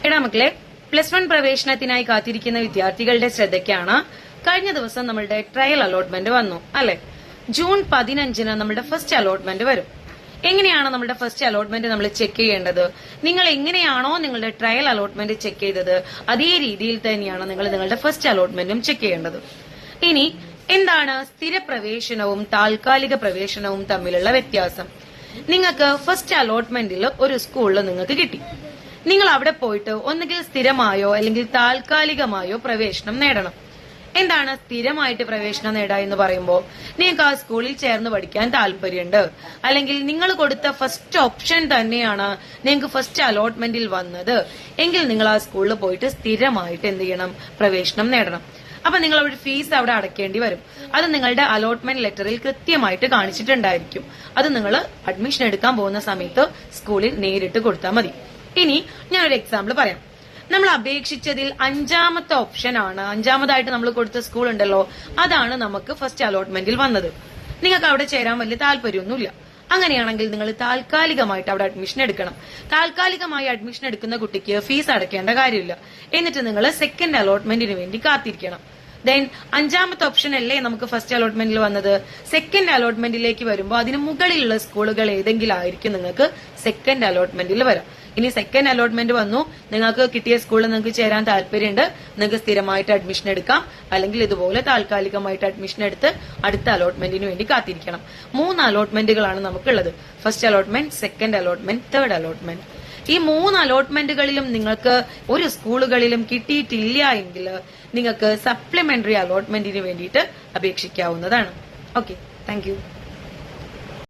എടാ മക്കളെ, +1 പ്രവേശനത്തിനായി കാത്തിരിക്കുന്ന വിദ്യാർത്ഥികളുടെ ശ്രദ്ധയ്ക്കാണ് കഴിഞ്ഞ ദിവസം നമ്മളുടെ ട്രയൽ അലോട്ട്മെന്റ് വന്നു അല്ലെ. ജൂൺ 15 നമ്മുടെ ഫസ്റ്റ് അലോട്ട്മെന്റ് വരും. എങ്ങനെയാണ് നമ്മുടെ ഫസ്റ്റ് അലോട്ട്മെന്റ് നമ്മൾ ചെക്ക് ചെയ്യേണ്ടത്? നിങ്ങൾ എങ്ങനെയാണോ നിങ്ങളുടെ ട്രയൽ അലോട്ട്മെന്റ് ചെക്ക് ചെയ്തത് അതേ രീതിയിൽ തന്നെയാണ് നിങ്ങൾ നിങ്ങളുടെ ഫസ്റ്റ് അലോട്ട്മെന്റും ചെക്ക് ചെയ്യേണ്ടത്. ഇനി എന്താണ് സ്ഥിരപ്രവേശനവും താൽക്കാലിക പ്രവേശനവും തമ്മിലുള്ള വ്യത്യാസം? നിങ്ങൾക്ക് ഫസ്റ്റ് അലോട്ട്മെന്റിൽ ഒരു സ്കൂളിൽ നിങ്ങൾക്ക് കിട്ടി. നിങ്ങൾ അവിടെ പോയിട്ട് ഒന്നുകിൽ സ്ഥിരമായോ അല്ലെങ്കിൽ താൽക്കാലികമായോ പ്രവേശനം നേടണം. എന്താണ് സ്ഥിരമായിട്ട് പ്രവേശനം നേടുക എന്ന് പറയുമ്പോൾ, നിങ്ങൾക്ക് ആ സ്കൂളിൽ ചേർന്ന് പഠിക്കാൻ താല്പര്യമുണ്ട്, അല്ലെങ്കിൽ നിങ്ങൾ കൊടുത്ത ഫസ്റ്റ് ഓപ്ഷൻ തന്നെയാണ് നിങ്ങൾക്ക് ഫസ്റ്റ് അലോട്ട്മെന്റിൽ വന്നത് എങ്കിൽ നിങ്ങൾ ആ സ്കൂളിൽ പോയിട്ട് സ്ഥിരമായിട്ട് എന്ത് ചെയ്യണം? പ്രവേശനം നേടണം. അപ്പൊ നിങ്ങൾ ഒരു ഫീസ് അവിടെ അടയ്ക്കേണ്ടി വരും. അത് നിങ്ങളുടെ അലോട്ട്മെന്റ് ലെറ്ററിൽ കൃത്യമായിട്ട് കാണിച്ചിട്ടുണ്ടായിരിക്കും. അത് നിങ്ങൾ അഡ്മിഷൻ എടുക്കാൻ പോകുന്ന സമയത്ത് സ്കൂളിൽ നേരിട്ട് കൊടുത്താൽ മതി. ഇനി ഞാനൊരു എക്സാമ്പിൾ പറയാം. നമ്മൾ അപേക്ഷിച്ചതിൽ 5ാമത്തെ ഓപ്ഷനാണ്, 5ാമതായിട്ട് നമ്മൾ കൊടുത്ത സ്കൂൾ ഉണ്ടല്ലോ, അതാണ് നമുക്ക് ഫസ്റ്റ് അലോട്ട്മെന്റിൽ വന്നത്. നിങ്ങൾക്ക് അവിടെ ചേരാൻ വലിയ താല്പര്യമൊന്നുമില്ല. അങ്ങനെയാണെങ്കിൽ നിങ്ങൾ താൽക്കാലികമായിട്ട് അവിടെ അഡ്മിഷൻ എടുക്കണം. താൽക്കാലികമായി അഡ്മിഷൻ എടുക്കുന്ന കുട്ടിക്ക് ഫീസ് അടയ്ക്കേണ്ട കാര്യമില്ല. എന്നിട്ട് നിങ്ങൾ സെക്കൻഡ് അലോട്ട്മെന്റിന് വേണ്ടി കാത്തിരിക്കണം. ദെൻ 5ാമത്തെ ഓപ്ഷൻ അല്ലേ നമുക്ക് ഫസ്റ്റ് അലോട്ട്മെന്റിൽ വന്നത്. സെക്കൻഡ് അലോട്ട്മെന്റിലേക്ക് വരുമ്പോൾ അതിന് മുകളിലുള്ള സ്കൂളുകൾ ഏതെങ്കിലും ആയിരിക്കും നിങ്ങൾക്ക് സെക്കൻഡ് അലോട്ട്മെന്റിൽ വരാം. ഇനി സെക്കൻഡ് അലോട്ട്മെന്റ് വന്നു, നിങ്ങൾക്ക് കിട്ടിയ സ്കൂളിൽ നിങ്ങൾക്ക് ചേരാൻ താല്പര്യമുണ്ട്, നിങ്ങൾക്ക് സ്ഥിരമായിട്ട് അഡ്മിഷൻ എടുക്കാം, അല്ലെങ്കിൽ ഇതുപോലെ താൽക്കാലികമായിട്ട് അഡ്മിഷൻ എടുത്ത് അടുത്ത അലോട്ട്മെന്റിന് വേണ്ടി കാത്തിരിക്കണം. 3 അലോട്ട്മെന്റുകളാണ് നമുക്കുള്ളത്. First allotment, second allotment, third allotment. ഈ 3 അലോട്ട്മെന്റുകളിലും നിങ്ങൾക്ക് ഒരു സ്കൂളുകളിലും കിട്ടിയിട്ടില്ല എങ്കിൽ നിങ്ങൾക്ക് സപ്ലിമെന്ററി അലോട്ട്മെന്റിന് വേണ്ടിയിട്ട് അപേക്ഷിക്കാവുന്നതാണ്. Okay, thank you.